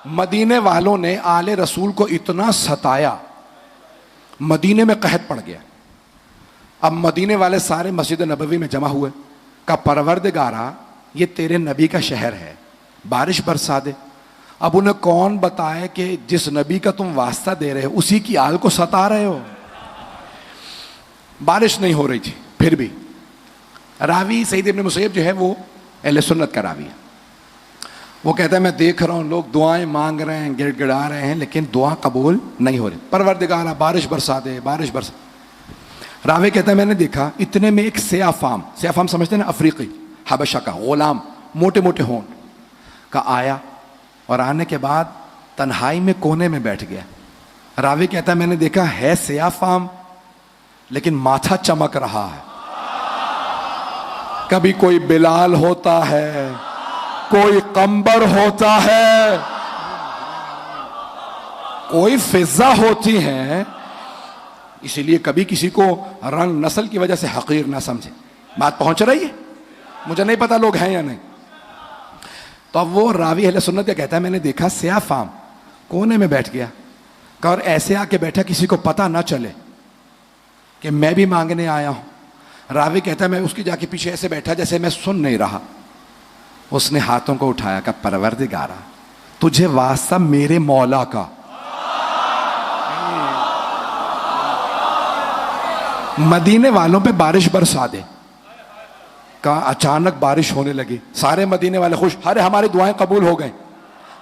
مدینے والوں نے آل رسول کو اتنا ستایا، مدینے میں قحط پڑ گیا۔ اب مدینے والے سارے مسجد نبوی میں جمع ہوئے، کہا پروردگارا یہ تیرے نبی کا شہر ہے، بارش برسا دے۔ اب انہیں کون بتائے کہ جس نبی کا تم واسطہ دے رہے ہو اسی کی آل کو ستا رہے ہو۔ بارش نہیں ہو رہی تھی، پھر بھی راوی سعید ابن مسیب جو ہے وہ اہل سنت کا راوی ہے، وہ کہتا ہے میں دیکھ رہا ہوں لوگ دعائیں مانگ رہے ہیں، گڑ گڑا رہے ہیں، لیکن دعا قبول نہیں ہو رہی، پروردگارا بارش برسا دے، بارش برسا۔ راوی کہتا ہے میں نے دیکھا اتنے میں ایک سیاہ فام سمجھتے ہیں نا، افریقی حبشہ کا غلام، موٹے موٹے ہونٹ کا آیا، اور آنے کے بعد تنہائی میں کونے میں بیٹھ گیا۔ راوی کہتا ہے میں نے دیکھا ہے سیاہ فام لیکن ماتھا چمک رہا ہے۔ کبھی کوئی بلال ہوتا ہے، کوئی قمبر ہوتا ہے، کوئی فضا ہوتی ہے، اسی لیے کبھی کسی کو رنگ نسل کی وجہ سے حقیر نہ سمجھے۔ بات پہنچ رہی ہے؟ مجھے نہیں پتا لوگ ہیں یا نہیں۔ تو اب وہ راوی اہل سنت کا کہتا ہے میں نے دیکھا سیاہ فام کونے میں بیٹھ گیا، اور ایسے آ کے بیٹھا کسی کو پتا نہ چلے کہ میں بھی مانگنے آیا ہوں۔ راوی کہتا ہے میں اس کی جا کے پیچھے ایسے بیٹھا جیسے میں سن نہیں رہا۔ اس نے ہاتھوں کو اٹھایا کہ پروردگارا تجھے واسطہ میرے مولا کا، مدینے والوں پہ بارش برسا دے۔ کہا اچانک بارش ہونے لگی، سارے مدینے والے خوش، ارے ہماری دعائیں قبول ہو گئیں۔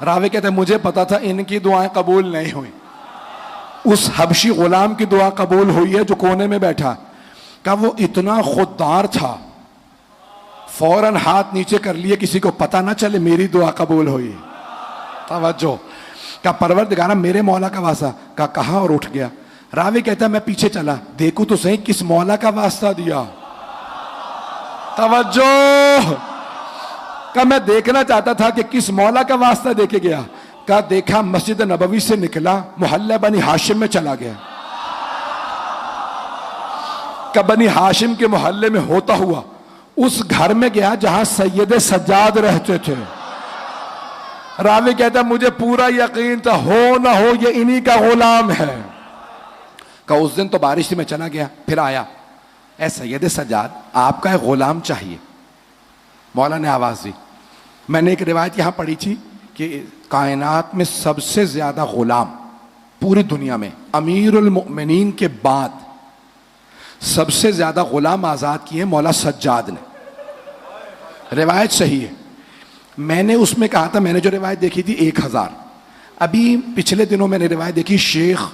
راوی کہتے ہیں مجھے پتا تھا ان کی دعائیں قبول نہیں ہوئی، اس حبشی غلام کی دعا قبول ہوئی ہے جو کونے میں بیٹھا۔ کہا وہ اتنا خوددار تھا، فوراً ہاتھ نیچے کر لیے کسی کو پتہ نہ چلے میری دعا قبول ہوئی۔ توجہ، کہا پروردگارا میرے مولا کا واسطہ، کہا اور اٹھ گیا۔ راوی کہتا ہے میں پیچھے چلا، دیکھوں تو صحیح کس مولا کا واسطہ دیا۔ توجہ، کہا میں دیکھنا چاہتا تھا کہ کس مولا کا واسطہ دے کے گیا۔ کہا دیکھا مسجد نبوی سے نکلا، محلہ بنی ہاشم میں چلا گیا۔ کہ بنی ہاشم کے محلے میں ہوتا ہوا اس گھر میں گیا جہاں سید سجاد رہتے تھے۔ راوی کہتا ہے مجھے پورا یقین تھا ہو نہ ہو یہ انہی کا غلام ہے۔ کہ اس دن تو بارش میں چلا گیا، پھر آیا، اے سید سجاد آپ کا ایک غلام چاہیے۔ مولا نے آواز دی۔ میں نے ایک روایت یہاں پڑھی تھی کہ کائنات میں سب سے زیادہ غلام پوری دنیا میں امیر المؤمنین کے بعد سب سے زیادہ غلام آزاد کیے مولا سجاد نے۔ روایت صحیح ہے۔ میں نے اس میں کہا تھا، میں نے جو روایت دیکھی تھی 1000، ابھی پچھلے دنوں میں نے روایت دیکھی شیخ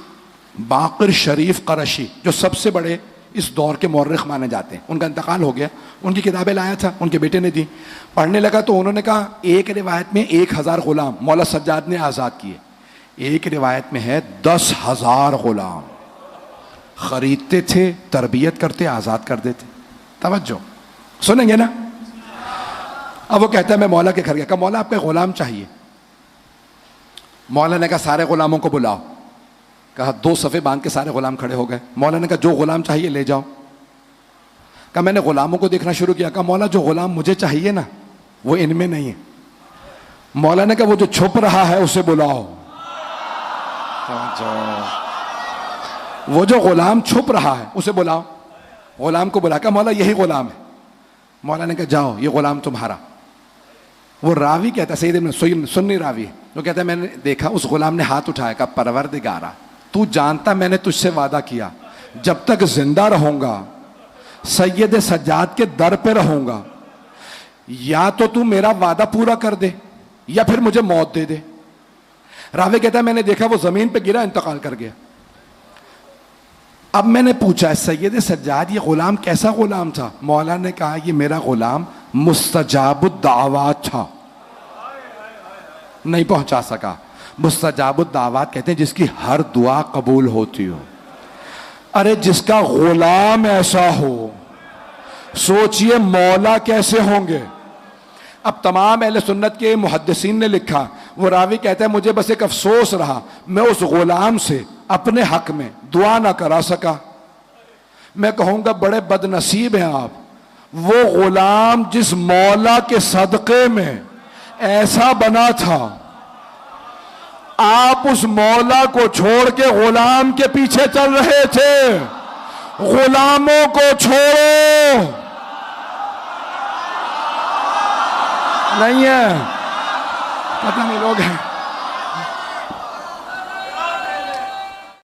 باقر شریف قرشی جو سب سے بڑے اس دور کے مورخ مانے جاتے ہیں، ان کا انتقال ہو گیا، ان کی کتابیں لایا تھا، ان کے بیٹے نے دی، پڑھنے لگا تو انہوں نے کہا ایک روایت میں 1000 غلام مولا سجاد نے آزاد کیے، ایک روایت میں ہے 10,000 غلام خریدتے تھے، تربیت کرتے، آزاد کر دیتے۔ توجہ سنیں گے نا؟ اب وہ کہتا ہے میں مولا کے گھر گیا، کہا مولا آپ کا غلام چاہیے۔ مولا نے کہا سارے غلاموں کو بلاؤ۔ کہا 2 صفے باندھ کے سارے غلام کھڑے ہو گئے۔ مولا نے کہا جو غلام چاہیے لے جاؤ۔ کہا میں نے غلاموں کو دیکھنا شروع کیا، کہا مولا جو غلام مجھے چاہیے نا وہ ان میں نہیں ہے۔ مولا نے کہا وہ جو چھپ رہا ہے اسے بلاؤ۔ وہ جو غلام چھپ رہا ہے اسے بلاؤ۔ غلام کو بلا، کہا مولا یہی غلام ہے۔ مولا نے کہا جاؤ یہ غلام تمہارا۔ وہ راوی کہتا ہے سید ابن سنی راوی ہے، وہ کہتا ہے میں نے دیکھا اس غلام نے ہاتھ اٹھایا، کہا پروردگارا تو جانتا میں نے تجھ سے وعدہ کیا جب تک زندہ رہوں گا سید سجاد کے در پہ رہوں گا، یا تو میرا وعدہ پورا کر دے یا پھر مجھے موت دے دے۔ راوی کہتا ہے میں نے دیکھا وہ زمین پہ گرا، انتقال کر گیا۔ اب میں نے پوچھا سید سجاد یہ غلام کیسا غلام تھا؟ مولا نے کہا یہ میرا غلام مستجاب الدعوات تھا، نہیں پہنچا سکا۔ مستجاب الدعوات کہتے ہیں جس کی ہر دعا قبول ہوتی ہو۔ ارے جس کا غلام ایسا ہو سوچئے مولا کیسے ہوں گے۔ اب تمام اہل سنت کے محدثین نے لکھا، وہ راوی کہتا ہے مجھے بس ایک افسوس رہا میں اس غلام سے اپنے حق میں دعا نہ کرا سکا۔ میں کہوں گا بڑے بد نصیب ہیں آپ، وہ غلام جس مولا کے صدقے میں ایسا بنا تھا آپ اس مولا کو چھوڑ کے غلام کے پیچھے چل رہے تھے. غلاموں کو چھوڑو. نہیں ہے، پتہ نہیں لوگ ہیں.